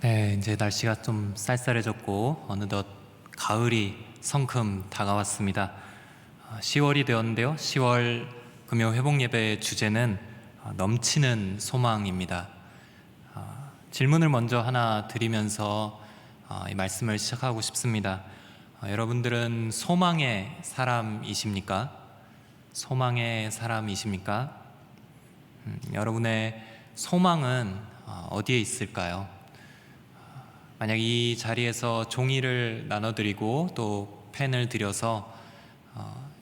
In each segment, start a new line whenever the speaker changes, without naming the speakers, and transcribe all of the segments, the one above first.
네, 이제 날씨가 좀 쌀쌀해졌고 어느덧 가을이 성큼 다가왔습니다. 10월이 되었는데요. 10월 금요 회복 예배의 주제는 넘치는 소망입니다. 질문을 먼저 하나 드리면서 이 말씀을 시작하고 싶습니다. 여러분들은 소망의 사람이십니까? 소망의 사람이십니까? 여러분의 소망은 어디에 있을까요? 만약 이 자리에서 종이를 나눠드리고 또 펜을 드려서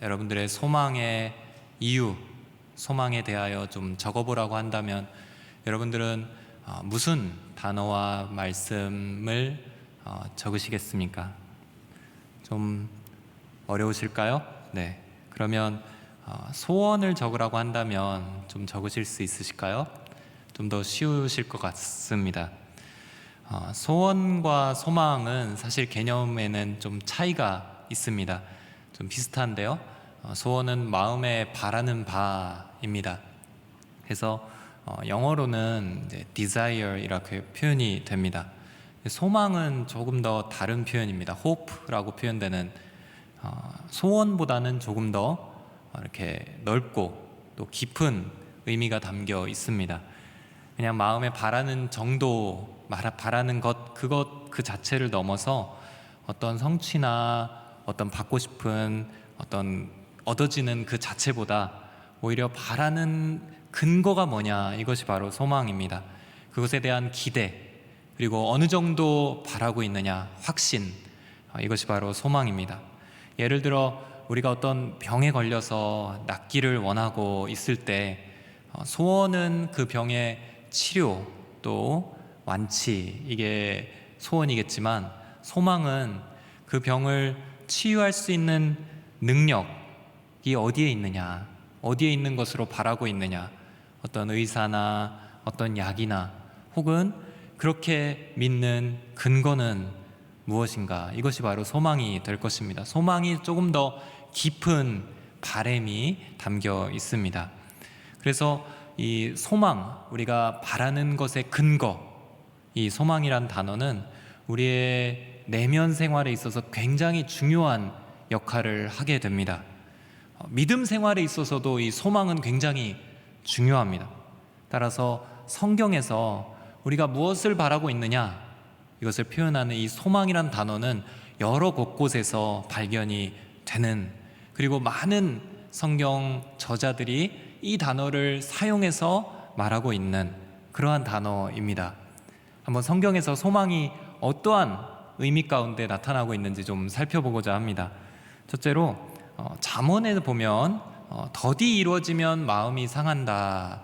여러분들의 소망의 이유, 소망에 대하여 좀 적어보라고 한다면 여러분들은 무슨 단어와 말씀을 적으시겠습니까? 좀 어려우실까요? 네, 그러면 소원을 적으라고 한다면 좀 적으실 수 있으실까요? 좀 더 쉬우실 것 같습니다. 소원과 소망은 사실 개념에는 좀 차이가 있습니다. 좀 비슷한데요. 소원은 마음에 바라는 바입니다. 그래서 영어로는 이제 desire 이렇게 표현이 됩니다. 소망은 조금 더 다른 표현입니다. hope라고 표현되는 소원보다는 조금 더 이렇게 넓고 또 깊은 의미가 담겨 있습니다. 그냥 마음에 바라는 정도, 바라는 것, 그 자체를 넘어서 어떤 성취나 어떤 받고 싶은 어떤 얻어지는 그 자체보다 오히려 바라는 근거가 뭐냐, 이것이 바로 소망입니다. 그것에 대한 기대, 그리고 어느 정도 바라고 있느냐, 확신, 이것이 바로 소망입니다. 예를 들어 우리가 어떤 병에 걸려서 낫기를 원하고 있을 때 소원은 그 병의 치료 또 완치, 이게 소원이겠지만 소망은 그 병을 치유할 수 있는 능력이 어디에 있느냐, 어디에 있는 것으로 바라고 있느냐, 어떤 의사나 어떤 약이나 혹은 그렇게 믿는 근거는 무엇인가, 이것이 바로 소망이 될 것입니다. 소망이 조금 더 깊은 바램이 담겨 있습니다. 그래서 이 소망, 우리가 바라는 것의 근거, 이 소망이란 단어는 우리의 내면 생활에 있어서 굉장히 중요한 역할을 하게 됩니다. 믿음 생활에 있어서도 이 소망은 굉장히 중요합니다. 따라서 성경에서 우리가 무엇을 바라고 있느냐, 이것을 표현하는 이 소망이란 단어는 여러 곳곳에서 발견이 되는, 그리고 많은 성경 저자들이 이 단어를 사용해서 말하고 있는 그러한 단어입니다. 한번 성경에서 소망이 어떠한 의미 가운데 나타나고 있는지 좀 살펴보고자 합니다. 첫째로 잠언에 보면 더디 이루어지면 마음이 상한다,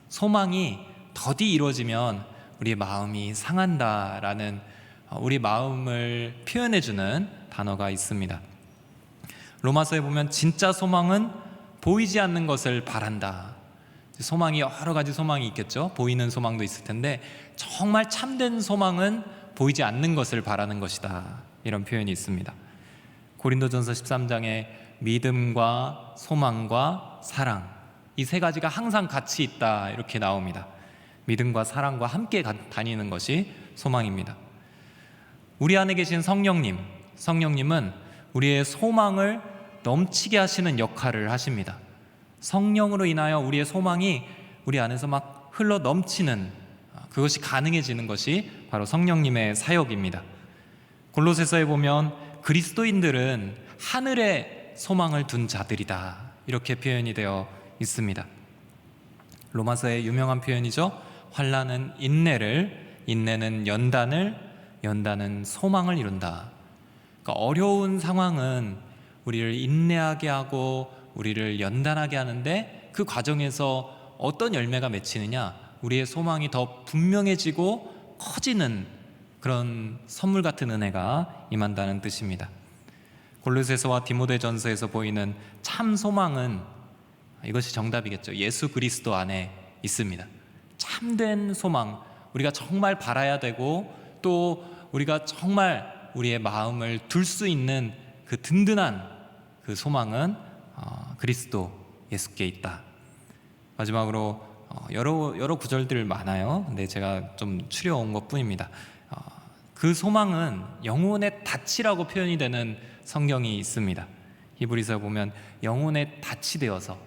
소망이 더디 이루어지면 우리의 마음이 상한다라는 우리 마음을 표현해주는 단어가 있습니다. 로마서에 보면 진짜 소망은 보이지 않는 것을 바란다. 소망이 여러 가지 소망이 있겠죠. 보이는 소망도 있을 텐데 정말 참된 소망은 보이지 않는 것을 바라는 것이다, 이런 표현이 있습니다. 고린도전서 13장에 믿음과 소망과 사랑, 이 세 가지가 항상 같이 있다, 이렇게 나옵니다. 믿음과 사랑과 함께 다니는 것이 소망입니다. 우리 안에 계신 성령님은 우리의 소망을 넘치게 하시는 역할을 하십니다. 성령으로 인하여 우리의 소망이 우리 안에서 막 흘러 넘치는, 그것이 가능해지는 것이 바로 성령님의 사역입니다. 골로새서에 보면 그리스도인들은 하늘에 소망을 둔 자들이다, 이렇게 표현이 되어 있습니다. 로마서의 유명한 표현이죠. 환난은 인내를, 인내는 연단을, 연단은 소망을 이룬다. 그러니까 어려운 상황은 우리를 인내하게 하고 우리를 연단하게 하는데 그 과정에서 어떤 열매가 맺히느냐, 우리의 소망이 더 분명해지고 커지는 그런 선물 같은 은혜가 임한다는 뜻입니다. 골로새서와 디모데전서에서 보이는 참 소망은, 이것이 정답이겠죠, 예수 그리스도 안에 있습니다. 참된 소망, 우리가 정말 바라야 되고 또 우리가 정말 우리의 마음을 둘 수 있는 그 든든한 그 소망은 그리스도 예수께 있다. 마지막으로 여러 구절들 많아요. 근데 제가 좀 추려온 것 뿐입니다. 그 소망은 영혼의 닻이라고 표현이 되는 성경이 있습니다. 히브리서 보면 영혼의 닻이 되어서,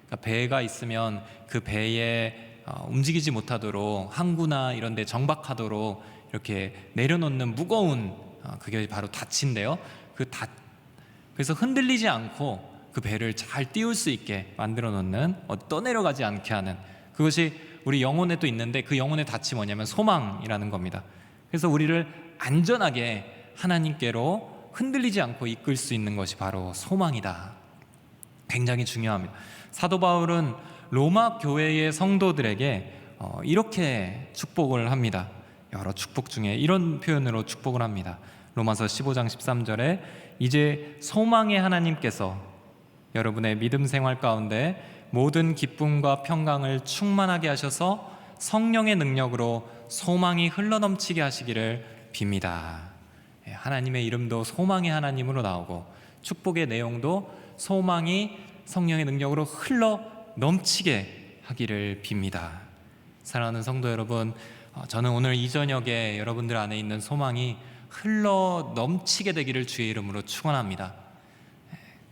그러니까 배가 있으면 그 배에 움직이지 못하도록 항구나 이런 데 정박하도록 이렇게 내려놓는 무거운, 그게 바로 닻인데요. 그래서 흔들리지 않고 그 배를 잘 띄울 수 있게 만들어 놓는, 떠내려가지 않게 하는, 그것이 우리 영혼에도 있는데, 그 영혼의 닻이 뭐냐면 소망이라는 겁니다. 그래서 우리를 안전하게 하나님께로 흔들리지 않고 이끌 수 있는 것이 바로 소망이다. 굉장히 중요합니다. 사도 바울은 로마 교회의 성도들에게 이렇게 축복을 합니다. 여러 축복 중에 이런 표현으로 축복을 합니다. 로마서 15장 13절에 이제 소망의 하나님께서 여러분의 믿음 생활 가운데 모든 기쁨과 평강을 충만하게 하셔서 성령의 능력으로 소망이 흘러넘치게 하시기를 빕니다. 하나님의 이름도 소망의 하나님으로 나오고, 축복의 내용도 소망이 성령의 능력으로 흘러넘치게 하기를 빕니다. 사랑하는 성도 여러분, 저는 오늘 이 저녁에 여러분들 안에 있는 소망이 흘러넘치게 되기를 주의 이름으로 축원합니다.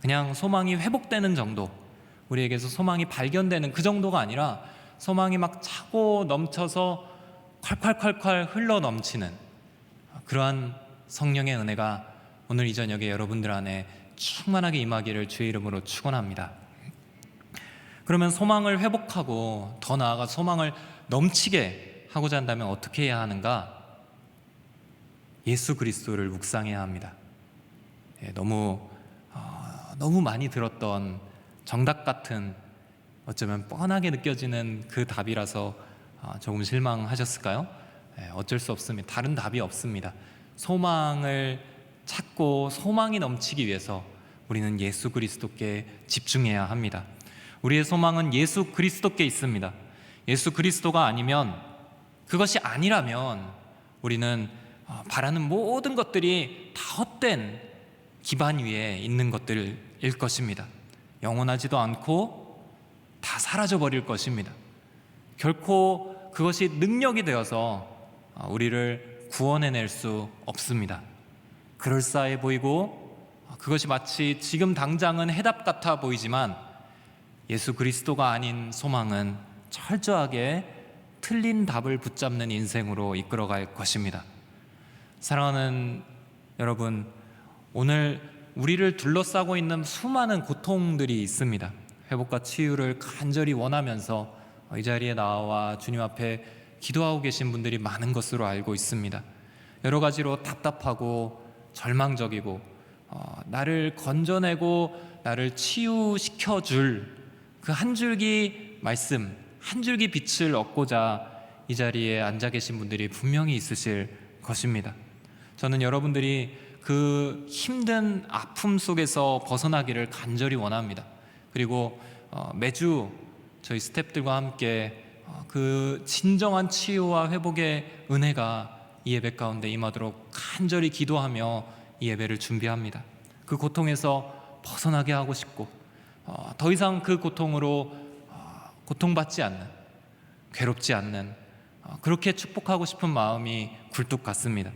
그냥 소망이 회복되는 정도, 우리에게서 소망이 발견되는 그 정도가 아니라 소망이 막 차고 넘쳐서 콸콸콸콸 흘러넘치는 그러한 성령의 은혜가 오늘 이 저녁에 여러분들 안에 충만하게 임하기를 주의 이름으로 축원합니다. 그러면 소망을 회복하고 더 나아가 소망을 넘치게 하고자 한다면 어떻게 해야 하는가? 예수 그리스도를 묵상해야 합니다. 너무 많이 들었던 정답 같은, 어쩌면 뻔하게 느껴지는 그 답이라서 조금 실망하셨을까요? 어쩔 수 없습니다. 다른 답이 없습니다. 소망을 찾고 소망이 넘치기 위해서 우리는 예수 그리스도께 집중해야 합니다. 우리의 소망은 예수 그리스도께 있습니다. 예수 그리스도가 아니면, 그것이 아니라면 우리는 바라는 모든 것들이 다 헛된 기반 위에 있는 것들일 것입니다. 영원하지도 않고 다 사라져 버릴 것입니다. 결코 그것이 능력이 되어서 우리를 구원해낼 수 없습니다. 그럴싸해 보이고 그것이 마치 지금 당장은 해답 같아 보이지만, 예수 그리스도가 아닌 소망은 철저하게 틀린 답을 붙잡는 인생으로 이끌어갈 것입니다. 사랑하는 여러분, 오늘 우리를 둘러싸고 있는 수많은 고통들이 있습니다. 회복과 치유를 간절히 원하면서 이 자리에 나와 주님 앞에 기도하고 계신 분들이 많은 것으로 알고 있습니다. 여러 가지로 답답하고 절망적이고, 나를 건져내고 나를 치유시켜줄 그 한 줄기 말씀, 한 줄기 빛을 얻고자 이 자리에 앉아 계신 분들이 분명히 있으실 것입니다. 저는 여러분들이 그 힘든 아픔 속에서 벗어나기를 간절히 원합니다. 그리고 매주 저희 스태프들과 함께 그 진정한 치유와 회복의 은혜가 이 예배 가운데 임하도록 간절히 기도하며 이 예배를 준비합니다. 그 고통에서 벗어나게 하고 싶고, 더 이상 그 고통으로 고통받지 않는, 괴롭지 않는, 그렇게 축복하고 싶은 마음이 굴뚝 같습니다.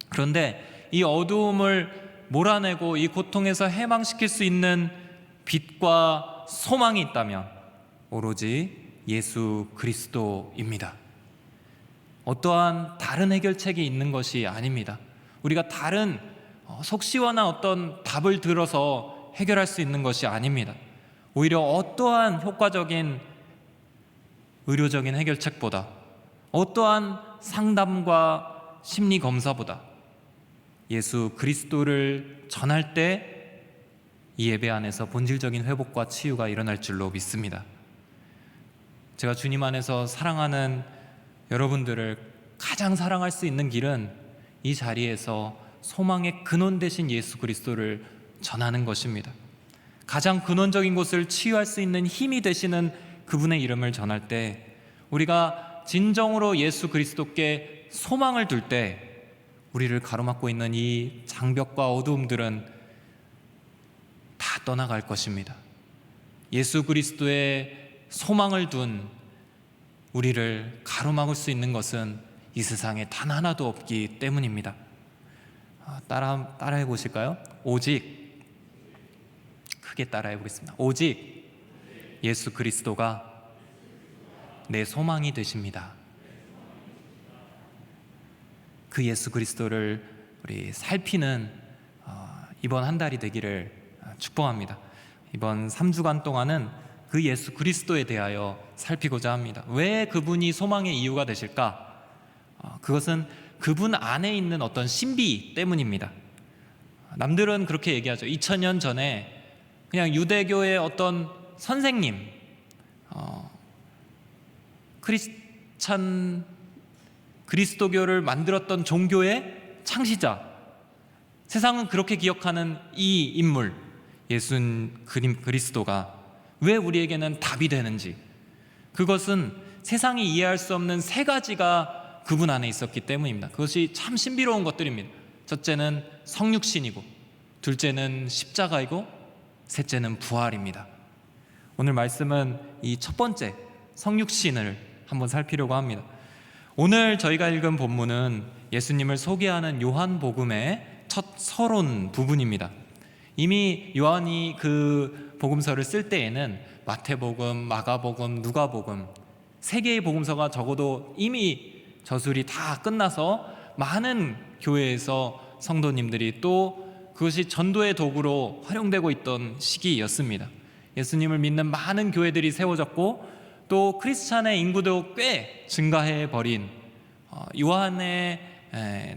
그런데 이 어두움을 몰아내고 이 고통에서 해방시킬 수 있는 빛과 소망이 있다면 오로지 예수 그리스도입니다. 어떠한 다른 해결책이 있는 것이 아닙니다. 우리가 다른 속 시원한 어떤 답을 들어서 해결할 수 있는 것이 아닙니다. 오히려 어떠한 효과적인 의료적인 해결책보다, 어떠한 상담과 심리 검사보다 예수 그리스도를 전할 때 이 예배 안에서 본질적인 회복과 치유가 일어날 줄로 믿습니다. 제가 주님 안에서 사랑하는 여러분들을 가장 사랑할 수 있는 길은 이 자리에서 소망의 근원 되신 예수 그리스도를 전하는 것입니다. 가장 근원적인 곳을 치유할 수 있는 힘이 되시는 그분의 이름을 전할 때, 우리가 진정으로 예수 그리스도께 소망을 둘 때 우리를 가로막고 있는 이 장벽과 어두움들은 다 떠나갈 것입니다. 예수 그리스도의 소망을 둔 우리를 가로막을 수 있는 것은 이 세상에 단 하나도 없기 때문입니다. 따라해 보실까요? 오직, 크게 따라해 보겠습니다. 오직 예수 그리스도가 내 소망이 되십니다. 그 예수 그리스도를 우리 살피는 이번 한 달이 되기를 축복합니다. 이번 3주간 동안은 그 예수 그리스도에 대하여 살피고자 합니다. 왜 그분이 소망의 이유가 되실까? 그것은 그분 안에 있는 어떤 신비 때문입니다. 남들은 그렇게 얘기하죠. 2000년 전에 그냥 유대교의 어떤 선생님, 그리스도교를 만들었던 종교의 창시자, 세상은 그렇게 기억하는 이 인물 예수 그리스도가 왜 우리에게는 답이 되는지, 그것은 세상이 이해할 수 없는 세 가지가 그분 안에 있었기 때문입니다. 그것이 참 신비로운 것들입니다. 첫째는 성육신이고, 둘째는 십자가이고, 셋째는 부활입니다. 오늘 말씀은 이 첫 번째 성육신을 한번 살피려고 합니다. 오늘 저희가 읽은 본문은 예수님을 소개하는 요한복음의 첫 서론 부분입니다. 이미 요한이 그 복음서를 쓸 때에는 마태복음, 마가복음, 누가복음 세 개의 복음서가 적어도 이미 저술이 다 끝나서 많은 교회에서 성도님들이 또 그것이 전도의 도구로 활용되고 있던 시기였습니다. 예수님을 믿는 많은 교회들이 세워졌고 또 크리스찬의 인구도 꽤 증가해 버린 요한의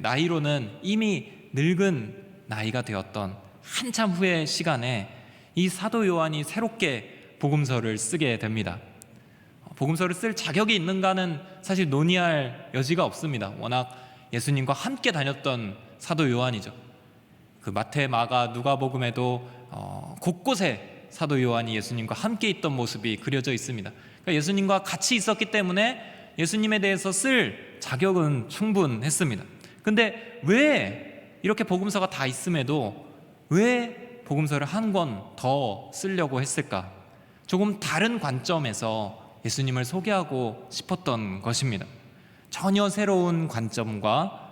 나이로는 이미 늙은 나이가 되었던 한참 후의 시간에 이 사도 요한이 새롭게 복음서를 쓰게 됩니다. 복음서를 쓸 자격이 있는가는 사실 논의할 여지가 없습니다. 워낙 예수님과 함께 다녔던 사도 요한이죠. 그 마태, 마가, 누가복음에도 곳곳에 사도 요한이 예수님과 함께 있던 모습이 그려져 있습니다. 그러니까 예수님과 같이 있었기 때문에 예수님에 대해서 쓸 자격은 충분했습니다. 근데 왜 이렇게 복음서가 다 있음에도 왜 복음서를 한 권 더 쓰려고 했을까? 조금 다른 관점에서 예수님을 소개하고 싶었던 것입니다. 전혀 새로운 관점과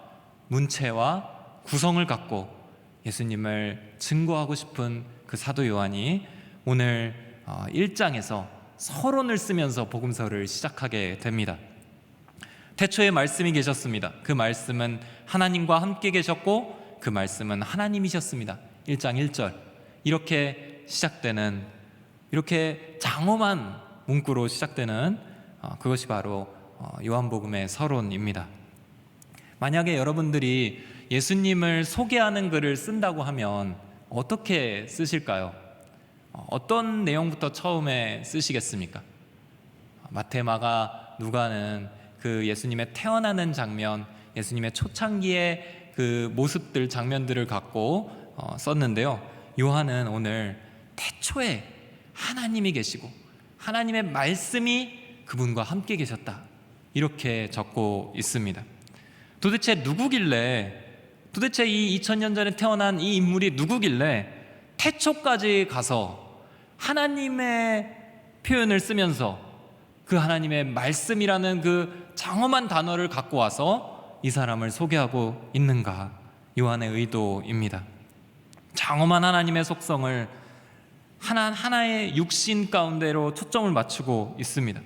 문체와 구성을 갖고 예수님을 증거하고 싶은 그 사도 요한이 오늘 1장에서 서론을 쓰면서 복음서를 시작하게 됩니다. 태초에 말씀이 계셨습니다. 그 말씀은 하나님과 함께 계셨고 그 말씀은 하나님이셨습니다. 1장 1절 이렇게 시작되는, 이렇게 장엄한 문구로 시작되는 그것이 바로 요한복음의 서론입니다. 만약에 여러분들이 예수님을 소개하는 글을 쓴다고 하면 어떻게 쓰실까요? 어떤 내용부터 처음에 쓰시겠습니까? 마태, 마가, 누가는 그 예수님의 태어나는 장면, 예수님의 초창기의 그 모습들, 장면들을 갖고 썼는데요. 요한은 오늘 태초에 하나님이 계시고 하나님의 말씀이 그분과 함께 계셨다, 이렇게 적고 있습니다. 도대체 누구길래, 도대체 이 2000년 전에 태어난 이 인물이 누구길래 태초까지 가서 하나님의 표현을 쓰면서 그 하나님의 말씀이라는 그 장엄한 단어를 갖고 와서 이 사람을 소개하고 있는가? 요한의 의도입니다. 장엄한 하나님의 속성을 하나의 육신 가운데로 초점을 맞추고 있습니다.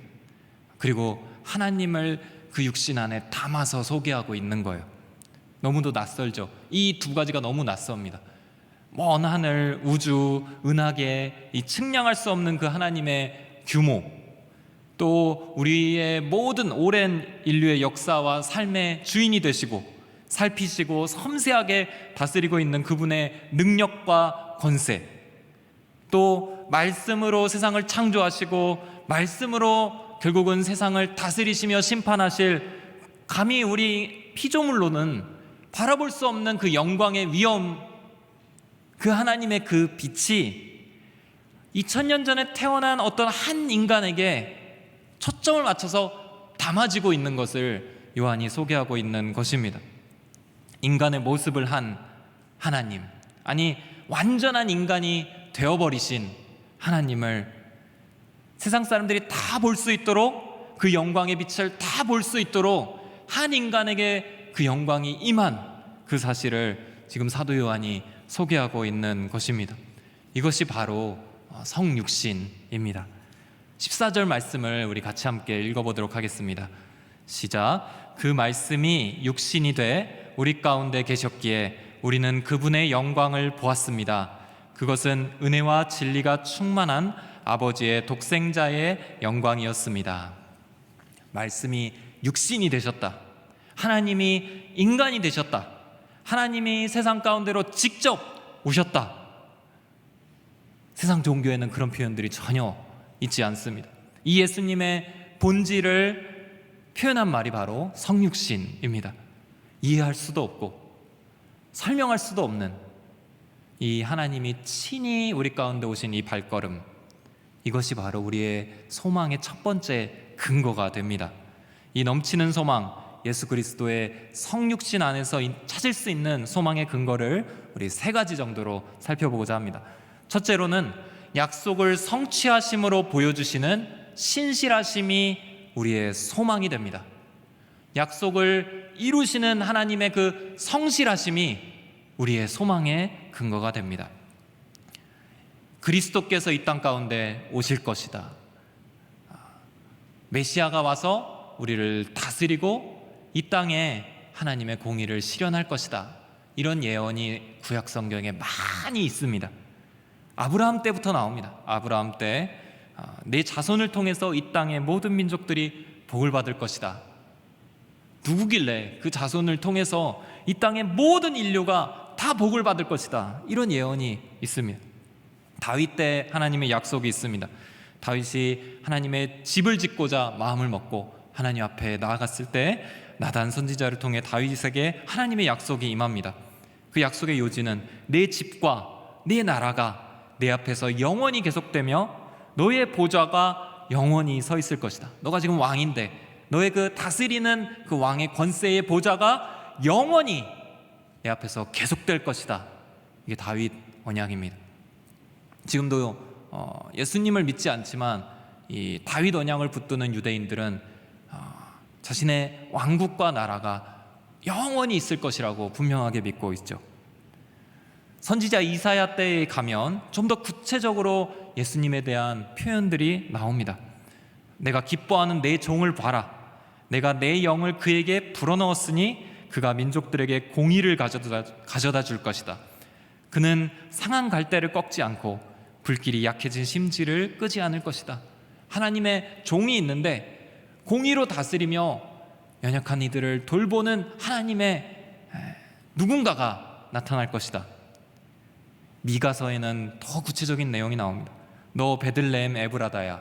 그리고 하나님을 그 육신 안에 담아서 소개하고 있는 거예요. 너무도 낯설죠. 이 두 가지가 너무 낯섭니다. 먼 하늘, 우주, 은하계, 이 측량할 수 없는 그 하나님의 규모, 또 우리의 모든 오랜 인류의 역사와 삶의 주인이 되시고 살피시고 섬세하게 다스리고 있는 그분의 능력과 권세, 또 말씀으로 세상을 창조하시고 말씀으로 결국은 세상을 다스리시며 심판하실, 감히 우리 피조물로는 바라볼 수 없는 그 영광의 위엄, 그 하나님의 그 빛이 2000년 전에 태어난 어떤 한 인간에게 초점을 맞춰서 담아지고 있는 것을 요한이 소개하고 있는 것입니다. 인간의 모습을 한 하나님, 아니 완전한 인간이 되어버리신 하나님을 세상 사람들이 다 볼 수 있도록, 그 영광의 빛을 다 볼 수 있도록 한 인간에게 그 영광이 임한 그 사실을 지금 사도 요한이 소개하고 있는 것입니다. 이것이 바로 성육신입니다. 14절 말씀을 우리 같이 함께 읽어보도록 하겠습니다. 시작. 그 말씀이 육신이 돼 우리 가운데 계셨기에 우리는 그분의 영광을 보았습니다. 그것은 은혜와 진리가 충만한 아버지의 독생자의 영광이었습니다. 말씀이 육신이 되셨다. 하나님이 인간이 되셨다. 하나님이 세상 가운데로 직접 오셨다. 세상 종교에는 그런 표현들이 전혀 있지 않습니다. 이 예수님의 본질을 표현한 말이 바로 성육신입니다. 이해할 수도 없고 설명할 수도 없는 이 하나님이 친히 우리 가운데 오신 이 발걸음, 이것이 바로 우리의 소망의 첫 번째 근거가 됩니다. 이 넘치는 소망, 예수 그리스도의 성육신 안에서 찾을 수 있는 소망의 근거를 우리 세 가지 정도로 살펴보고자 합니다. 첫째로는 약속을 성취하심으로 보여주시는 신실하심이 우리의 소망이 됩니다. 약속을 이루시는 하나님의 그 성실하심이 우리의 소망의 근거가 됩니다. 그리스도께서 이 땅 가운데 오실 것이다. 메시아가 와서 우리를 다스리고 이 땅에 하나님의 공의를 실현할 것이다. 이런 예언이 구약 성경에 많이 있습니다. 아브라함 때부터 나옵니다. 아브라함 때 내 자손을 통해서 이 땅의 모든 민족들이 복을 받을 것이다. 누구길래 그 자손을 통해서 이 땅의 모든 인류가 다 복을 받을 것이다. 이런 예언이 있습니다. 다윗 때 하나님의 약속이 있습니다. 다윗이 하나님의 집을 짓고자 마음을 먹고 하나님 앞에 나아갔을 때 나단 선지자를 통해 다윗에게 하나님의 약속이 임합니다. 그 약속의 요지는 내 집과 내 나라가 내 앞에서 영원히 계속되며 너의 보좌가 영원히 서 있을 것이다. 너가 지금 왕인데 너의 그 다스리는 그 왕의 권세의 보좌가 영원히 내 앞에서 계속될 것이다. 이게 다윗 언약입니다. 지금도 예수님을 믿지 않지만 이 다윗 언약을 붙드는 유대인들은 자신의 왕국과 나라가 영원히 있을 것이라고 분명하게 믿고 있죠. 선지자 이사야 때에 가면 좀 더 구체적으로 예수님에 대한 표현들이 나옵니다. 내가 기뻐하는 내 종을 봐라. 내가 내 영을 그에게 불어넣었으니 그가 민족들에게 공의를 가져다 줄 것이다. 그는 상한 갈대를 꺾지 않고 불길이 약해진 심지를 끄지 않을 것이다. 하나님의 종이 있는데 공의로 다스리며 연약한 이들을 돌보는 하나님의 누군가가 나타날 것이다. 미가서에는 더 구체적인 내용이 나옵니다. 너 베들레헴 에브라다야.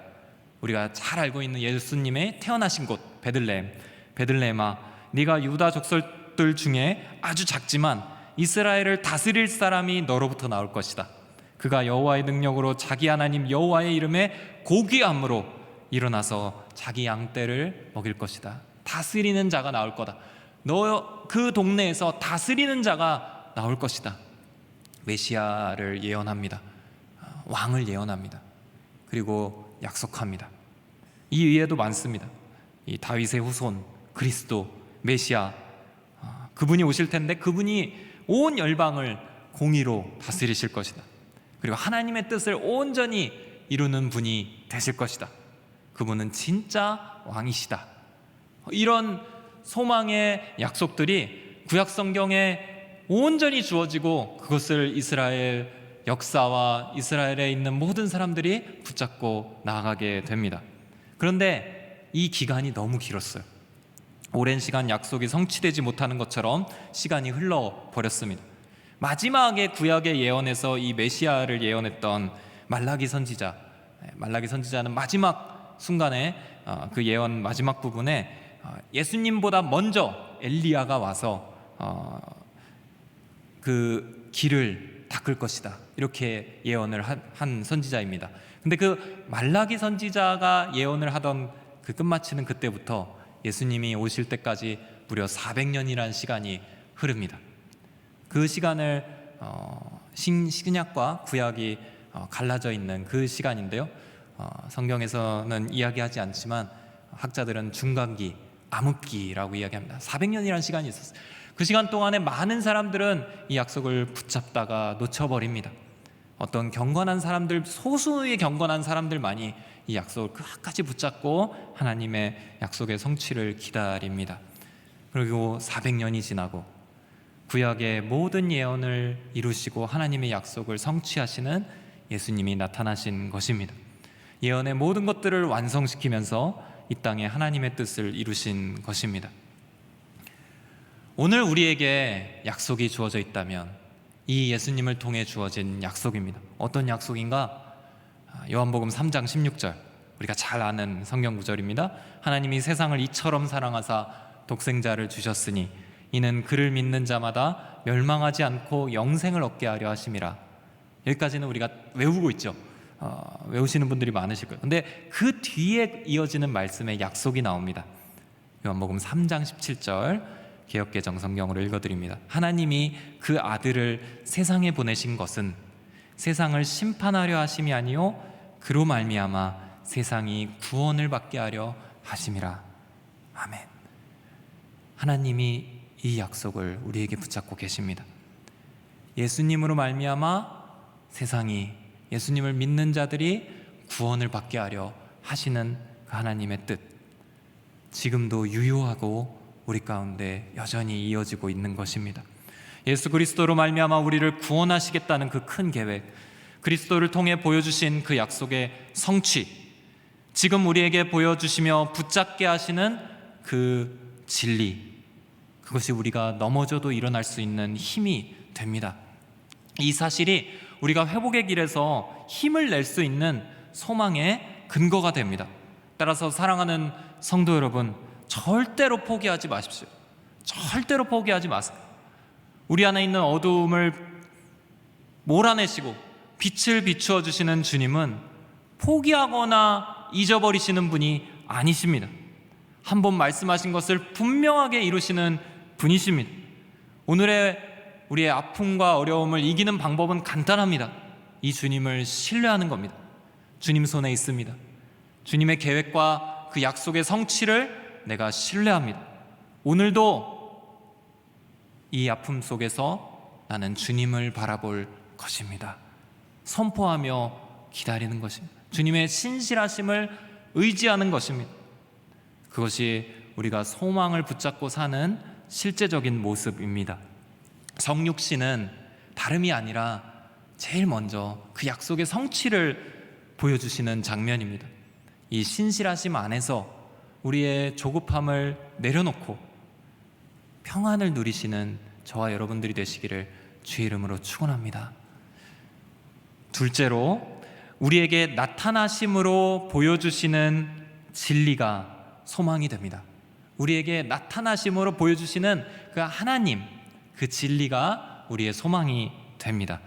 우리가 잘 알고 있는 예수님의 태어나신 곳 베들레헴아, 네가 유다 족속들 중에 아주 작지만 이스라엘을 다스릴 사람이 너로부터 나올 것이다. 그가 여호와의 능력으로 자기 하나님 여호와의 이름에 고귀함으로 일어나서 자기 양떼를 먹일 것이다. 다스리는 자가 나올 거다. 너 그 동네에서 다스리는 자가 나올 것이다. 메시아를 예언합니다. 왕을 예언합니다. 그리고 약속합니다. 이 위에도 많습니다. 이 다윗의 후손 그리스도 메시아, 그분이 오실 텐데 그분이 온 열방을 공의로 다스리실 것이다. 그리고 하나님의 뜻을 온전히 이루는 분이 되실 것이다. 그분은 진짜 왕이시다. 이런 소망의 약속들이 구약 성경에 온전히 주어지고 그것을 이스라엘 역사와 이스라엘에 있는 모든 사람들이 붙잡고 나아가게 됩니다. 그런데 이 기간이 너무 길었어요. 오랜 시간 약속이 성취되지 못하는 것처럼 시간이 흘러버렸습니다. 마지막에 구약의 예언에서 이 메시아를 예언했던 말라기 선지자는 마지막 순간에 그 예언 마지막 부분에 예수님보다 먼저 엘리야가 와서 그 길을 닦을 것이다, 이렇게 예언을 한 선지자입니다. 근데 그 말라기 선지자가 예언을 하던 그 끝마치는 그때부터 예수님이 오실 때까지 무려 400년이라는 시간이 흐릅니다. 그 시간을 신약과 구약이 갈라져 있는 그 시간인데요, 성경에서는 이야기하지 않지만 학자들은 중간기, 암흑기라고 이야기합니다. 400년이라는 시간이 있었어요. 그 시간 동안에 많은 사람들은 이 약속을 붙잡다가 놓쳐버립니다. 어떤 경건한 사람들, 소수의 경건한 사람들만이 이 약속을 끝까지 붙잡고 하나님의 약속의 성취를 기다립니다. 그리고 400년이 지나고 구약의 모든 예언을 이루시고 하나님의 약속을 성취하시는 예수님이 나타나신 것입니다. 예언의 모든 것들을 완성시키면서 이 땅에 하나님의 뜻을 이루신 것입니다. 오늘 우리에게 약속이 주어져 있다면 이 예수님을 통해 주어진 약속입니다. 어떤 약속인가? 요한복음 3장 16절, 우리가 잘 아는 성경 구절입니다. 하나님이 세상을 이처럼 사랑하사 독생자를 주셨으니 이는 그를 믿는 자마다 멸망하지 않고 영생을 얻게 하려 하심이라. 여기까지는 우리가 외우고 있죠. 외우시는 분들이 많으실 거예요. 근데 그 뒤에 이어지는 말씀에 약속이 나옵니다. 요한복음 3장 17절, 개역개정 성경으로 읽어드립니다. 하나님이 그 아들을 세상에 보내신 것은 세상을 심판하려 하심이 아니요 그로 말미암아 세상이 구원을 받게 하려 하심이라. 아멘. 하나님이 이 약속을 우리에게 붙잡고 계십니다. 예수님으로 말미암아 세상이, 예수님을 믿는 자들이 구원을 받게 하려 하시는 그 하나님의 뜻, 지금도 유효하고 우리 가운데 여전히 이어지고 있는 것입니다. 예수 그리스도로 말미암아 우리를 구원하시겠다는 그 큰 계획, 그리스도를 통해 보여주신 그 약속의 성취, 지금 우리에게 보여주시며 붙잡게 하시는 그 진리, 그것이 우리가 넘어져도 일어날 수 있는 힘이 됩니다. 이 사실이 우리가 회복의 길에서 힘을 낼 수 있는 소망의 근거가 됩니다. 따라서 사랑하는 성도 여러분, 절대로 포기하지 마십시오. 절대로 포기하지 마세요. 우리 안에 있는 어두움을 몰아내시고 빛을 비추어 주시는 주님은 포기하거나 잊어버리시는 분이 아니십니다. 한번 말씀하신 것을 분명하게 이루시는 분이십니다. 오늘의 우리의 아픔과 어려움을 이기는 방법은 간단합니다. 이 주님을 신뢰하는 겁니다. 주님 손에 있습니다. 주님의 계획과 그 약속의 성취를 내가 신뢰합니다. 오늘도 이 아픔 속에서 나는 주님을 바라볼 것입니다. 선포하며 기다리는 것입니다. 주님의 신실하심을 의지하는 것입니다. 그것이 우리가 소망을 붙잡고 사는 실제적인 모습입니다. 성육신은 다름이 아니라 제일 먼저 그 약속의 성취를 보여주시는 장면입니다. 이 신실하심 안에서 우리의 조급함을 내려놓고 평안을 누리시는 저와 여러분들이 되시기를 주의 이름으로 축원합니다. 둘째로, 우리에게 나타나심으로 보여주시는 진리가 소망이 됩니다. 우리에게 나타나심으로 보여주시는 그 하나님, 그 진리가 우리의 소망이 됩니다.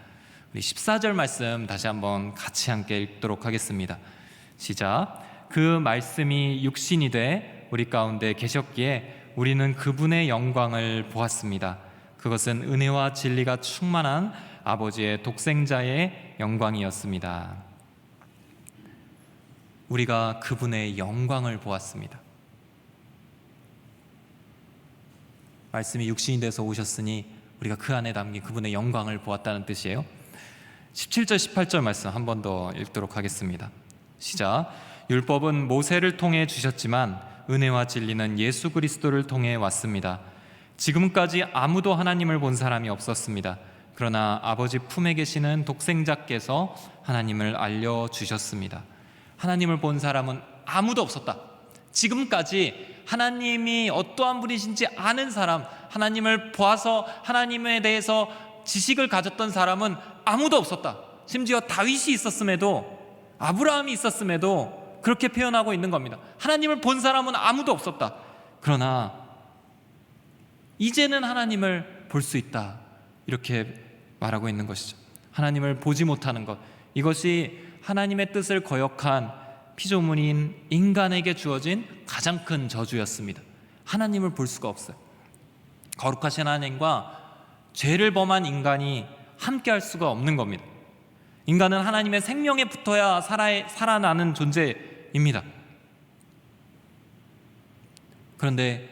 우리 14절 말씀 다시 한번 같이 함께 읽도록 하겠습니다. 시작. 그 말씀이 육신이 돼 우리 가운데 계셨기에 우리는 그분의 영광을 보았습니다. 그것은 은혜와 진리가 충만한 아버지의 독생자의 영광이었습니다. 우리가 그분의 영광을 보았습니다. 말씀이 육신이 돼서 오셨으니 우리가 그 안에 담긴 그분의 영광을 보았다는 뜻이에요. 17절 18절 말씀 한 번 더 읽도록 하겠습니다. 시작. 율법은 모세를 통해 주셨지만 은혜와 진리는 예수 그리스도를 통해 왔습니다. 지금까지 아무도 하나님을 본 사람이 없었습니다. 그러나 아버지 품에 계시는 독생자께서 하나님을 알려주셨습니다. 하나님을 본 사람은 아무도 없었다. 지금까지 하나님이 어떠한 분이신지 아는 사람, 하나님을 보아서 하나님에 대해서 지식을 가졌던 사람은 아무도 없었다. 심지어 다윗이 있었음에도, 아브라함이 있었음에도 그렇게 표현하고 있는 겁니다. 하나님을 본 사람은 아무도 없었다. 그러나 이제는 하나님을 볼 수 있다, 이렇게 말하고 있는 것이죠. 하나님을 보지 못하는 것, 이것이 하나님의 뜻을 거역한 피조물인 인간에게 주어진 가장 큰 저주였습니다. 하나님을 볼 수가 없어요. 거룩하신 하나님과 죄를 범한 인간이 함께 할 수가 없는 겁니다. 인간은 하나님의 생명에 붙어야 살아나는 존재입니다. 그런데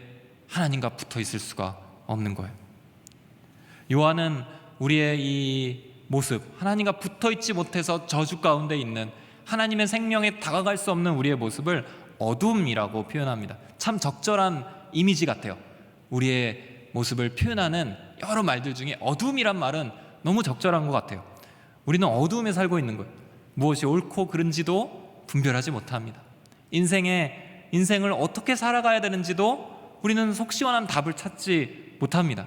하나님과 붙어 있을 수가 없는 거예요. 요한은 우리의 이 모습, 하나님과 붙어 있지 못해서 저주 가운데 있는, 하나님의 생명에 다가갈 수 없는 우리의 모습을 어둠이라고 표현합니다. 참 적절한 이미지 같아요. 우리의 모습을 표현하는 여러 말들 중에 어둠이란 말은 너무 적절한 것 같아요. 우리는 어두움에 살고 있는 거예요. 무엇이 옳고 그른지도 분별하지 못합니다. 인생을 어떻게 살아가야 되는지도 우리는 속 시원한 답을 찾지 못합니다.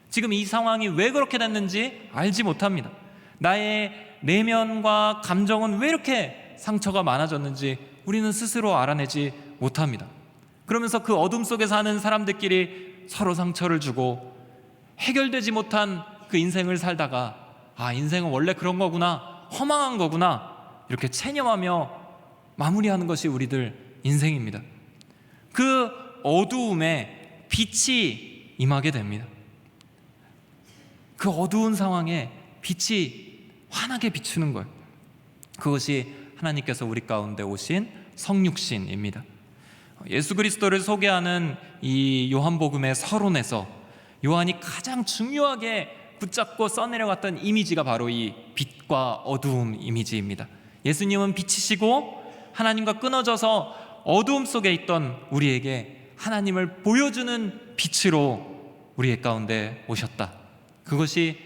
지금 이 상황이 왜 그렇게 됐는지 알지 못합니다. 나의 내면과 감정은 왜 이렇게 상처가 많아졌는지 우리는 스스로 알아내지 못합니다. 그러면서 그 어둠 속에 사는 사람들끼리 서로 상처를 주고 해결되지 못한 그 인생을 살다가 인생은 원래 그런 거구나, 허망한 거구나, 이렇게 체념하며 마무리하는 것이 우리들 인생입니다. 그 어두움에 빛이 임하게 됩니다. 그 어두운 상황에 빛이 환하게 비추는 거예요. 그것이 하나님께서 우리 가운데 오신 성육신입니다. 예수 그리스도를 소개하는 이 요한복음의 서론에서 요한이 가장 중요하게 붙잡고 써내려갔던 이미지가 바로 이 빛과 어두움 이미지입니다. 예수님은 빛이시고 하나님과 끊어져서 어두움 속에 있던 우리에게 하나님을 보여주는 빛으로 우리의 가운데 오셨다. 그것이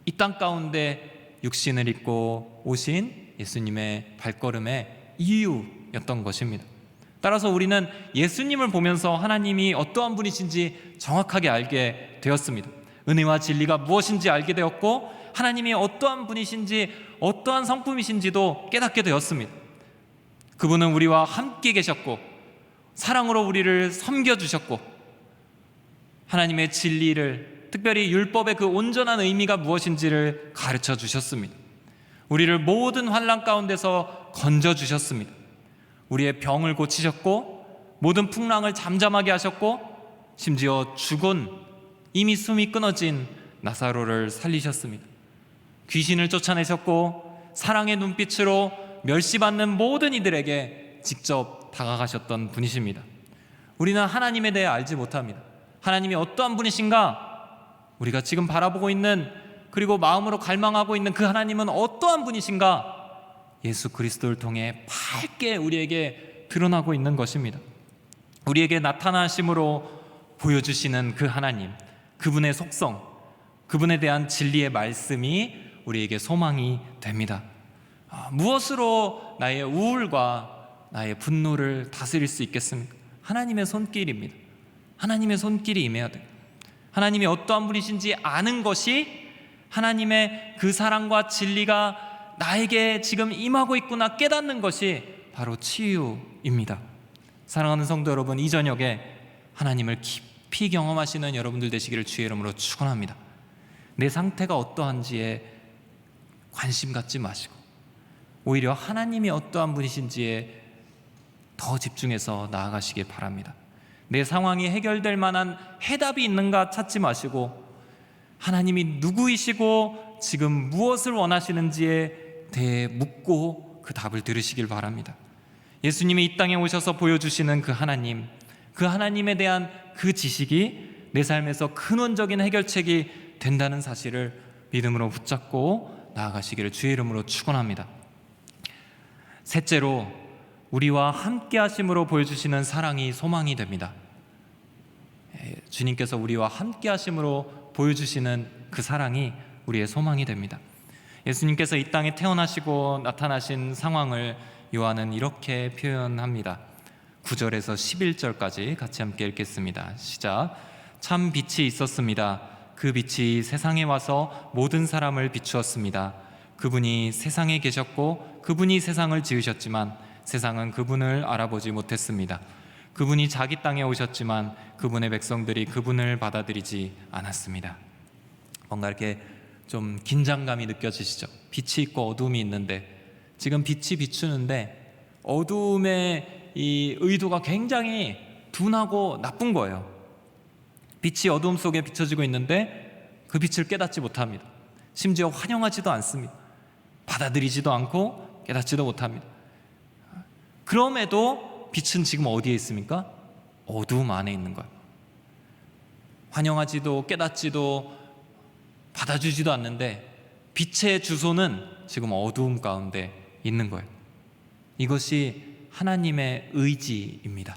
이 땅 가운데 육신을 입고 오신 예수님의 발걸음의 이유였던 것입니다. 따라서 우리는 예수님을 보면서 하나님이 어떠한 분이신지 정확하게 알게 되었습니다. 은혜와 진리가 무엇인지 알게 되었고, 하나님이 어떠한 분이신지, 어떠한 성품이신지도 깨닫게 되었습니다. 그분은 우리와 함께 계셨고 사랑으로 우리를 섬겨주셨고, 하나님의 진리를, 특별히 율법의 그 온전한 의미가 무엇인지를 가르쳐 주셨습니다. 우리를 모든 환난 가운데서 건져주셨습니다. 우리의 병을 고치셨고 모든 풍랑을 잠잠하게 하셨고, 심지어 죽은, 이미 숨이 끊어진 나사로를 살리셨습니다. 귀신을 쫓아내셨고 사랑의 눈빛으로 멸시받는 모든 이들에게 직접 다가가셨던 분이십니다. 우리는 하나님에 대해 알지 못합니다. 하나님이 어떠한 분이신가? 우리가 지금 바라보고 있는, 그리고 마음으로 갈망하고 있는 그 하나님은 어떠한 분이신가? 예수 그리스도를 통해 밝게 우리에게 드러나고 있는 것입니다. 우리에게 나타나심으로 보여주시는 그 하나님, 그분의 속성, 그분에 대한 진리의 말씀이 우리에게 소망이 됩니다. 무엇으로 나의 우울과 나의 분노를 다스릴 수 있겠습니까? 하나님의 손길입니다. 하나님의 손길이 임해야 돼요. 하나님이 어떠한 분이신지 아는 것이, 하나님의 그 사랑과 진리가 나에게 지금 임하고 있구나 깨닫는 것이 바로 치유입니다. 사랑하는 성도 여러분, 이 저녁에 하나님을 깊이 경험하시는 여러분들 되시기를 주의 이름으로 축원합니다. 내 상태가 어떠한지에 관심 갖지 마시고 오히려 하나님이 어떠한 분이신지에 더 집중해서 나아가시길 바랍니다. 내 상황이 해결될 만한 해답이 있는가 찾지 마시고 하나님이 누구이시고 지금 무엇을 원하시는지에 대해 묻고 그 답을 들으시길 바랍니다. 예수님이 이 땅에 오셔서 보여주시는 그 하나님, 그 하나님에 대한 그 지식이 내 삶에서 근원적인 해결책이 된다는 사실을 믿음으로 붙잡고 나아가시기를 주의 이름으로 축원합니다. 셋째로, 우리와 함께 하심으로 보여주시는 사랑이 소망이 됩니다. 주님께서 우리와 함께 하심으로 보여주시는 그 사랑이 우리의 소망이 됩니다. 예수님께서 이 땅에 태어나시고 나타나신 상황을 요한은 이렇게 표현합니다. 9절에서 11절까지 같이 함께 읽겠습니다. 시작. 참 빛이 있었습니다. 그 빛이 세상에 와서 모든 사람을 비추었습니다. 그분이 세상에 계셨고 그분이 세상을 지으셨지만 세상은 그분을 알아보지 못했습니다. 그분이 자기 땅에 오셨지만 그분의 백성들이 그분을 받아들이지 않았습니다. 뭔가 이렇게 좀 긴장감이 느껴지시죠? 빛이 있고 어둠이 있는데, 지금 빛이 비추는데 어둠의 이 의도가 굉장히 둔하고 나쁜 거예요. 빛이 어둠 속에 비춰지고 있는데 그 빛을 깨닫지 못합니다. 심지어 환영하지도 않습니다. 받아들이지도 않고 깨닫지도 못합니다. 그럼에도 빛은 지금 어디에 있습니까? 어두움 안에 있는 거예요. 환영하지도 깨닫지도 받아주지도 않는데 빛의 주소는 지금 어두움 가운데 있는 거예요. 이것이 하나님의 의지입니다.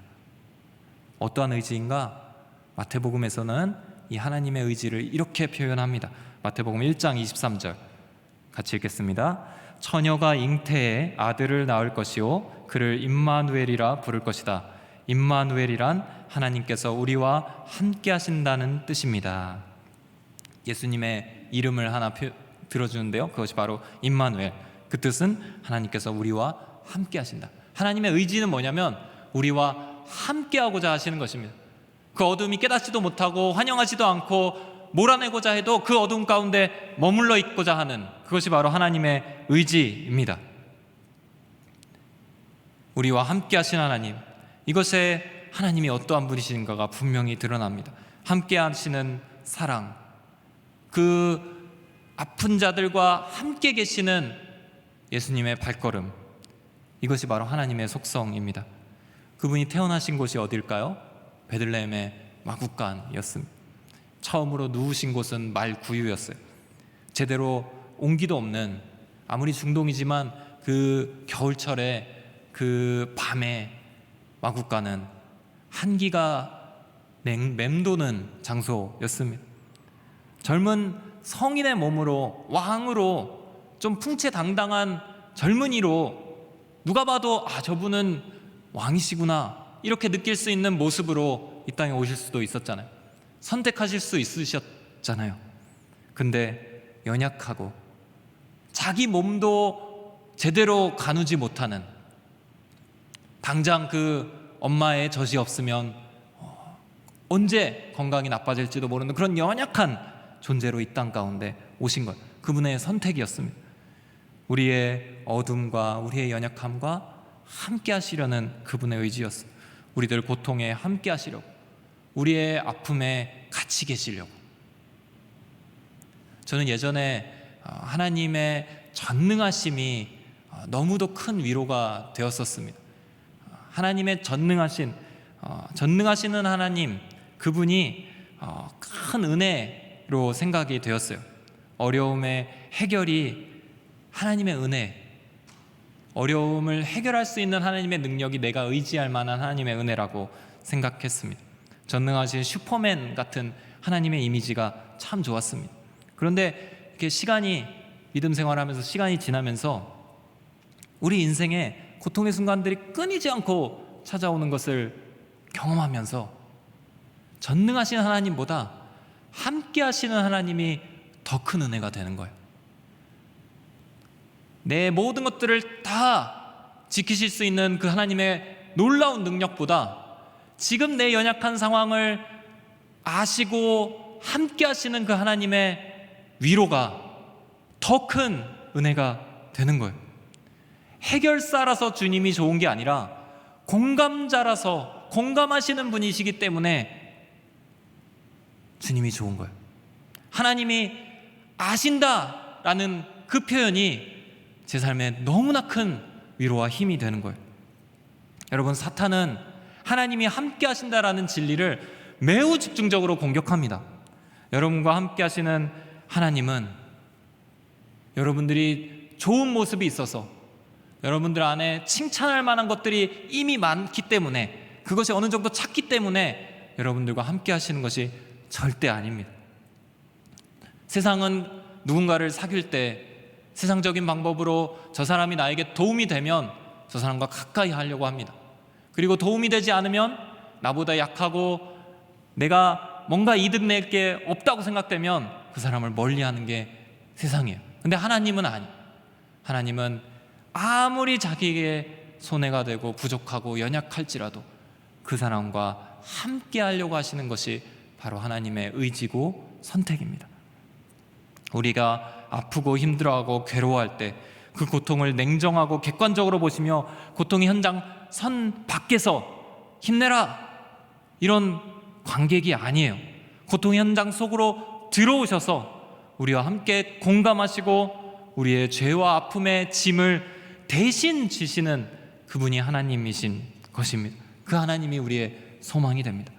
어떠한 의지인가? 마태복음에서는 이 하나님의 의지를 이렇게 표현합니다. 마태복음 1장 23절 같이 읽겠습니다. 처녀가 잉태에 아들을 낳을 것이요 그를 임마누엘이라 부를 것이다. 임마누엘이란 하나님께서 우리와 함께 하신다는 뜻입니다. 예수님의 이름을 하나 들어주는데요, 그것이 바로 임마누엘. 그 뜻은 하나님께서 우리와 함께 하신다. 하나님의 의지는 뭐냐면 우리와 함께 하고자 하시는 것입니다. 그 어둠이 깨닫지도 못하고 환영하지도 않고 몰아내고자 해도 그 어둠 가운데 머물러 있고자 하는, 그것이 바로 하나님의 의지입니다. 우리와 함께 하신 하나님, 이것에 하나님이 어떠한 분이신가가 분명히 드러납니다. 함께 하시는 사랑, 그 아픈 자들과 함께 계시는 예수님의 발걸음, 이것이 바로 하나님의 속성입니다. 그분이 태어나신 곳이 어딜까요? 베들레헴의 마구간이었습니다. 처음으로 누우신 곳은 말구유였어요. 제대로 온기도 없는, 아무리 중동이지만 그 겨울철에 그 밤에 마구간은 한기가 맴도는 장소였습니다. 젊은 성인의 몸으로, 왕으로, 좀 풍채당당한 젊은이로 누가 봐도 저분은 왕이시구나 이렇게 느낄 수 있는 모습으로 이 땅에 오실 수도 있었잖아요. 선택하실 수 있으셨잖아요. 근데 연약하고 자기 몸도 제대로 가누지 못하는, 당장 그 엄마의 젖이 없으면 언제 건강이 나빠질지도 모르는 그런 연약한 존재로 이 땅 가운데 오신 것, 그분의 선택이었습니다. 우리의 어둠과 우리의 연약함과 함께 하시려는 그분의 의지였습니다. 우리들 고통에 함께 하시려고, 우리의 아픔에 같이 계시려고. 저는 예전에 하나님의 전능하심이 너무도 큰 위로가 되었었습니다. 하나님의 전능하시는 하나님, 그분이 큰 은혜로 생각이 되었어요. 어려움의 해결이 하나님의 은혜, 어려움을 해결할 수 있는 하나님의 능력이 내가 의지할 만한 하나님의 은혜라고 생각했습니다. 전능하신 슈퍼맨 같은 하나님의 이미지가 참 좋았습니다. 그런데 이렇게 믿음 생활하면서 시간이 지나면서 우리 인생에 고통의 순간들이 끊이지 않고 찾아오는 것을 경험하면서 전능하신 하나님보다 함께 하시는 하나님이 더 큰 은혜가 되는 거예요. 내 모든 것들을 다 지키실 수 있는 그 하나님의 놀라운 능력보다 지금 내 연약한 상황을 아시고 함께 하시는 그 하나님의 위로가 더 큰 은혜가 되는 거예요. 해결사라서 주님이 좋은 게 아니라 공감자라서 공감하시는 분이시기 때문에 주님이 좋은 거예요. 하나님이 아신다라는 그 표현이 제 삶에 너무나 큰 위로와 힘이 되는 거예요. 여러분, 사탄은 하나님이 함께 하신다라는 진리를 매우 집중적으로 공격합니다. 여러분과 함께 하시는 하나님은 여러분들이 좋은 모습이 있어서, 여러분들 안에 칭찬할 만한 것들이 이미 많기 때문에, 그것이 어느 정도 찾기 때문에 여러분들과 함께 하시는 것이 절대 아닙니다. 세상은 누군가를 사귈 때 세상적인 방법으로 저 사람이 나에게 도움이 되면 저 사람과 가까이 하려고 합니다. 그리고 도움이 되지 않으면, 나보다 약하고 내가 뭔가 이득 낼 게 없다고 생각되면 그 사람을 멀리하는 게 세상이에요. 근데 하나님은 아니에요. 하나님은 아무리 자기에게 손해가 되고 부족하고 연약할지라도 그 사람과 함께 하려고 하시는 것이 바로 하나님의 의지고 선택입니다. 우리가 아프고 힘들어하고 괴로워할 때 그 고통을 냉정하고 객관적으로 보시며 고통의 현장 선 밖에서 힘내라, 이런 관객이 아니에요. 고통의 현장 속으로 들어오셔서 우리와 함께 공감하시고 우리의 죄와 아픔의 짐을 대신 지시는 그분이 하나님이신 것입니다. 그 하나님이 우리의 소망이 됩니다.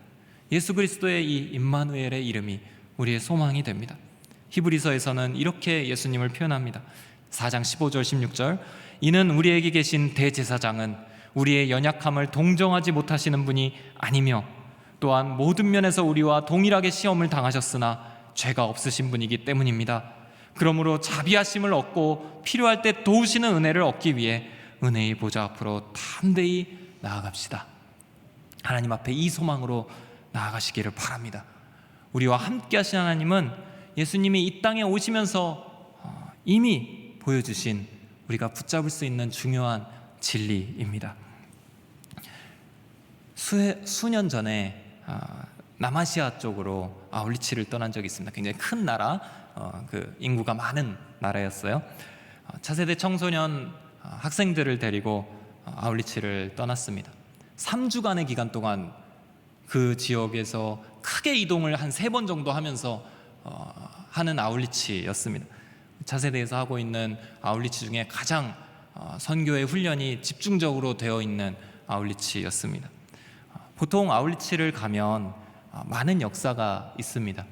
예수 그리스도의 이 임마누엘의 이름이 우리의 소망이 됩니다. 히브리서에서는 이렇게 예수님을 표현합니다. 4장 15절 16절, 이는 우리에게 계신 대제사장은 우리의 연약함을 동정하지 못하시는 분이 아니며 또한 모든 면에서 우리와 동일하게 시험을 당하셨으나 죄가 없으신 분이기 때문입니다. 그러므로 자비하심을 얻고 필요할 때 도우시는 은혜를 얻기 위해 은혜의 보좌 앞으로 담대히 나아갑시다. 하나님 앞에 이 소망으로 나아가시기를 바랍니다. 우리와 함께 하신 하나님은 예수님이 이 땅에 오시면서 이미 보여주신 우리가 붙잡을 수 있는 중요한 진리입니다. 수년 전에 남아시아 쪽으로 아울리치를 떠난 적이 있습니다. 굉장히 큰 나라, 그 인구가 많은 나라였어요. 차세대 청소년 학생들을 데리고 아울리치를 떠났습니다. 3주간의 기간 동안 그 지역에서 크게 이동을 한 3번 정도 하면서 하는 아울리치였습니다. 차세대에서 하고 있는 아울리치 중에 가장 선교의 훈련이 집중적으로 되어 있는 아울리치였습니다. 보통 아울리치를 가면 많은 역사가 있습니다.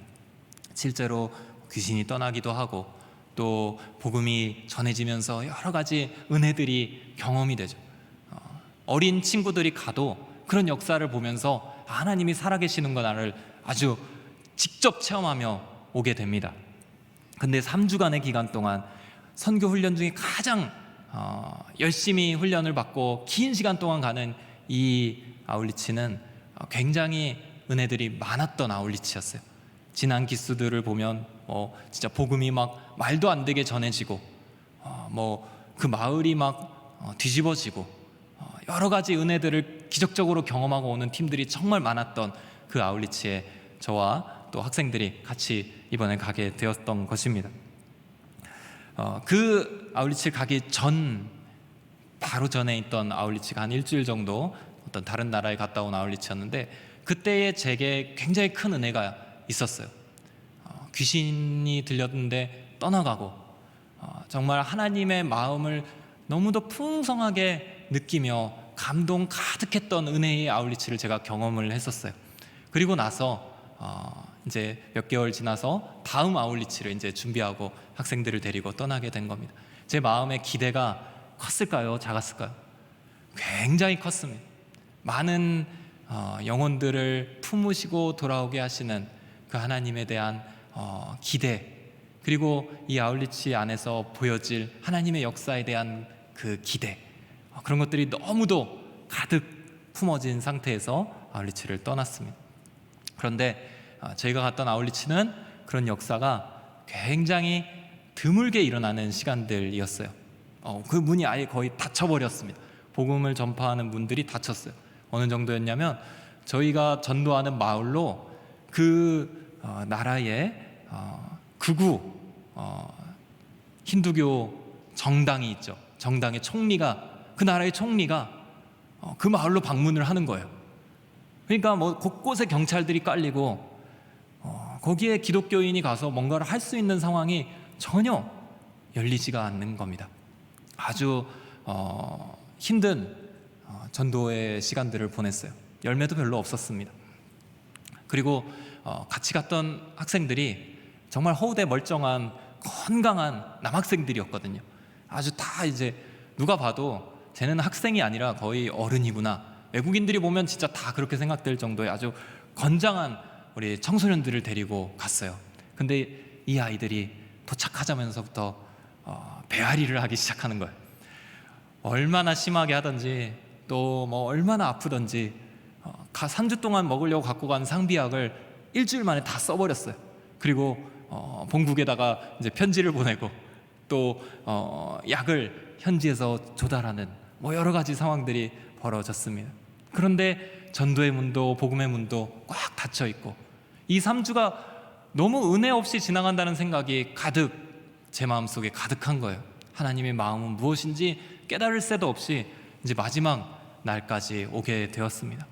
실제로 귀신이 떠나기도 하고 또 복음이 전해지면서 여러 가지 은혜들이 경험이 되죠. 어린 친구들이 가도 그런 역사를 보면서 하나님이 살아계시는 것을 아주 직접 체험하며 오게 됩니다. 근데 3주간의 기간 동안 선교 훈련 중에 가장 열심히 훈련을 받고 긴 시간 동안 가는 이 아울리치는 굉장히 은혜들이 많았던 아울리치였어요. 지난 기수들을 보면 진짜 복음이 막 말도 안 되게 전해지고 그 마을이 막 뒤집어지고 여러 가지 은혜들을 기적적으로 경험하고 오는 팀들이 정말 많았던 그 아울리치에 저와 또 학생들이 같이 이번에 가게 되었던 것입니다. 그 아울리치 가기 전 바로 전에 있던 아울리치가 한 일주일 정도 어떤 다른 나라에 갔다 온 아울리치였는데 그때의 제게 굉장히 큰 은혜가 있었어요. 귀신이 들렸는데 떠나가고 정말 하나님의 마음을 너무도 풍성하게 느끼며 감동 가득했던 은혜의 아울리치를 제가 경험을 했었어요. 그리고 나서 이제 몇 개월 지나서 다음 아울리치를 이제 준비하고 학생들을 데리고 떠나게 된 겁니다. 제 마음의 기대가 컸을까요? 작았을까요? 굉장히 컸습니다. 많은 영혼들을 품으시고 돌아오게 하시는 그 하나님에 대한 기대, 그리고 이 아울리치 안에서 보여질 하나님의 역사에 대한 그 기대, 그런 것들이 너무도 가득 품어진 상태에서 아울리치를 떠났습니다. 그런데 저희가 갔던 아울리치는 그런 역사가 굉장히 드물게 일어나는 시간들이었어요. 그 문이 아예 거의 닫혀버렸습니다. 복음을 전파하는 문들이 닫혔어요. 어느 정도였냐면 저희가 전도하는 마을로 그 나라의 극우 힌두교 정당이 있죠. 정당의 총리가, 그 나라의 총리가 그 마을로 방문을 하는 거예요. 그러니까 곳곳에 경찰들이 깔리고 거기에 기독교인이 가서 뭔가를 할 수 있는 상황이 전혀 열리지가 않는 겁니다. 아주 힘든 전도의 시간들을 보냈어요. 열매도 별로 없었습니다. 그리고 같이 갔던 학생들이 정말 허우대 멀쩡한 건강한 남학생들이었거든요. 아주 다 이제 누가 봐도 쟤는 학생이 아니라 거의 어른이구나, 외국인들이 보면 진짜 다 그렇게 생각될 정도의 아주 건장한 우리 청소년들을 데리고 갔어요. 근데 이 아이들이 도착하자면서부터 배앓이를 하기 시작하는 거예요. 얼마나 심하게 하든지 또 얼마나 아프든지 3주 동안 먹으려고 갖고 간 상비약을 일주일 만에 다 써버렸어요. 그리고 본국에다가 이제 편지를 보내고 또 약을 현지에서 조달하는 여러 가지 상황들이 벌어졌습니다. 그런데 전도의 문도 복음의 문도 꽉 닫혀 있고 이 3주가 너무 은혜 없이 지나간다는 생각이 가득 제 마음속에 가득한 거예요. 하나님의 마음은 무엇인지 깨달을 새도 없이 이제 마지막 날까지 오게 되었습니다.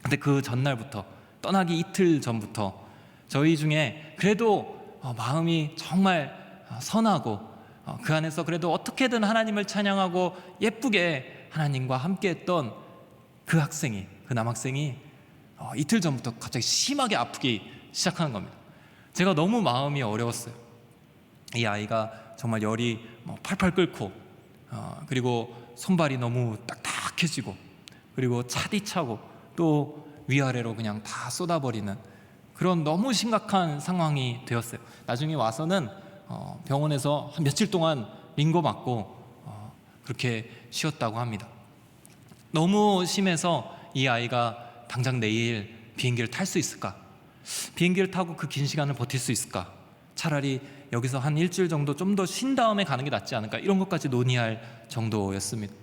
근데 그 전날부터, 떠나기 이틀 전부터 저희 중에 그래도 마음이 정말 선하고 그 안에서 그래도 어떻게든 하나님을 찬양하고 예쁘게 하나님과 함께 했던 그 학생이, 그 남학생이 이틀 전부터 갑자기 심하게 아프기 시작하는 겁니다. 제가 너무 마음이 어려웠어요. 이 아이가 정말 열이 팔팔 끓고, 그리고 손발이 너무 딱딱해지고, 그리고 차디차고, 또 위아래로 그냥 다 쏟아버리는 그런 너무 심각한 상황이 되었어요. 나중에 와서는 병원에서 한 며칠 동안 링거 맞고 그렇게 쉬었다고 합니다. 너무 심해서 이 아이가 당장 내일 비행기를 탈 수 있을까? 비행기를 타고 그 긴 시간을 버틸 수 있을까? 차라리 여기서 한 일주일 정도 좀 더 쉰 다음에 가는 게 낫지 않을까? 이런 것까지 논의할 정도였습니다.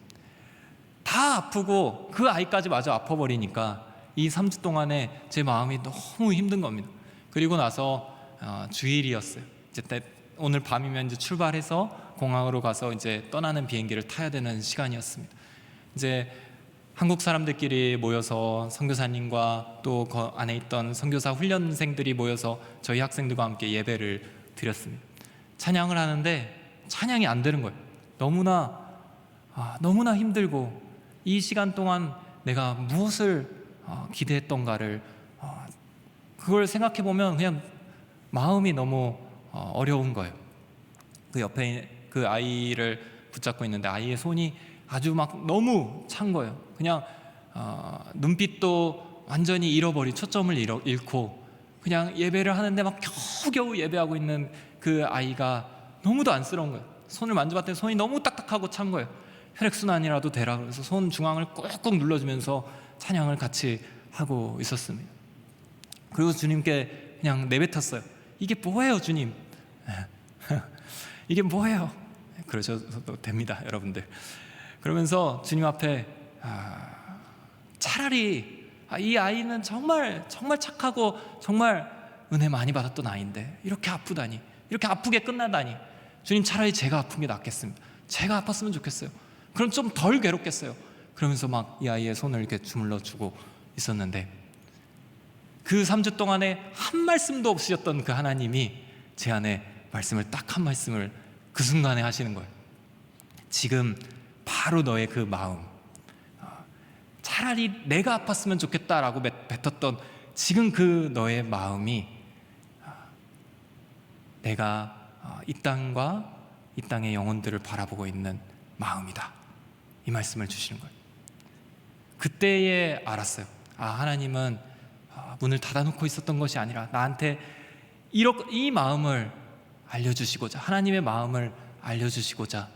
다 아프고 그 아이까지 마저 아파버리니까 이 3주 동안에 제 마음이 너무 힘든 겁니다. 그리고 나서 주일이었어요. 이제 오늘 밤이면 이제 출발해서 공항으로 가서 이제 떠나는 비행기를 타야 되는 시간이었습니다. 이제 한국 사람들끼리 모여서 선교사님과 또 그 안에 있던 선교사 훈련생들이 모여서 저희 학생들과 함께 예배를 드렸습니다. 찬양을 하는데 찬양이 안 되는 거예요. 너무나 힘들고 이 시간 동안 내가 무엇을 기대했던가를 그걸 생각해 보면 그냥 마음이 너무 어려운 거예요. 그 옆에 그 아이를 붙잡고 있는데 아이의 손이 아주 막 너무 찬 거예요. 그냥 눈빛도 완전히 초점을 잃고 그냥 예배를 하는데 막 겨우겨우 예배하고 있는 그 아이가 너무도 안쓰러운 거예요. 손을 만져봤더니 손이 너무 딱딱하고 찬 거예요. 혈액순환이라도 되라 그래서 손 중앙을 꾹꾹 눌러주면서 찬양을 같이 하고 있었습니다. 그리고 주님께 그냥 내뱉었어요. 이게 뭐예요, 주님? 이게 뭐예요? 그러셔도 됩니다, 여러분들. 그러면서 주님 앞에 차라리 이 아이는 정말 착하고 정말 은혜 많이 받았던 아이인데 이렇게 아프다니, 이렇게 아프게 끝나다니, 주님 차라리 제가 아픈 게 낫겠습니다. 제가 아팠으면 좋겠어요. 그럼 좀 덜 괴롭겠어요. 그러면서 막 이 아이의 손을 이렇게 주물러 주고 있었는데 그 3주 동안에 한 말씀도 없으셨던 그 하나님이 제 안에 말씀을 딱 한 말씀을 그 순간에 하시는 거예요. 지금 바로 너의 그 마음, 차라리 내가 아팠으면 좋겠다라고 뱉었던 지금 그 너의 마음이 내가 이 땅과 이 땅의 영혼들을 바라보고 있는 마음이다, 이 말씀을 주시는 거예요. 그때에 알았어요. 하나님은 문을 닫아놓고 있었던 것이 아니라 나한테 이 마음을 알려주시고자, 하나님의 마음을 알려주시고자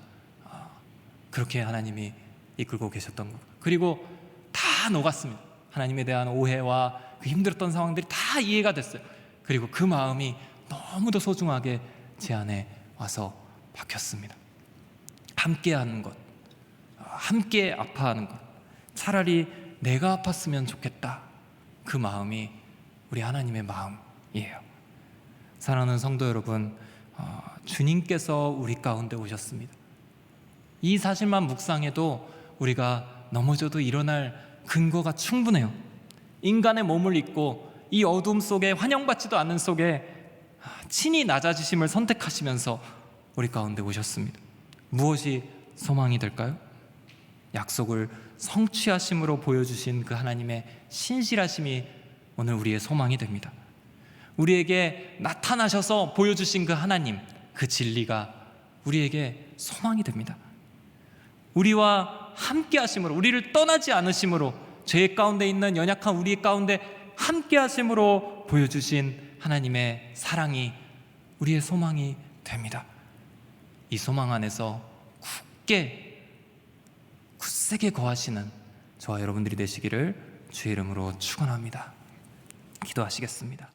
그렇게 하나님이 이끌고 계셨던 것. 그리고 다 녹았습니다. 하나님에 대한 오해와 그 힘들었던 상황들이 다 이해가 됐어요. 그리고 그 마음이 너무도 소중하게 제 안에 와서 박혔습니다. 함께하는 것, 함께 아파하는 것, 차라리 내가 아팠으면 좋겠다, 그 마음이 우리 하나님의 마음이에요. 사랑하는 성도 여러분, 주님께서 우리 가운데 오셨습니다. 이 사실만 묵상해도 우리가 넘어져도 일어날 근거가 충분해요. 인간의 몸을 입고 이 어둠 속에, 환영받지도 않는 속에 친히 낮아지심을 선택하시면서 우리 가운데 오셨습니다. 무엇이 소망이 될까요? 약속을 성취하심으로 보여주신 그 하나님의 신실하심이 오늘 우리의 소망이 됩니다. 우리에게 나타나셔서 보여주신 그 하나님, 그 진리가 우리에게 소망이 됩니다. 우리와 함께 하심으로, 우리를 떠나지 않으심으로, 죄 가운데 있는 연약한 우리 가운데 함께 하심으로 보여주신 하나님의 사랑이 우리의 소망이 됩니다. 이 소망 안에서 굳세게 거하시는 저와 여러분들이 되시기를 주의 이름으로 축원합니다. 기도하시겠습니다.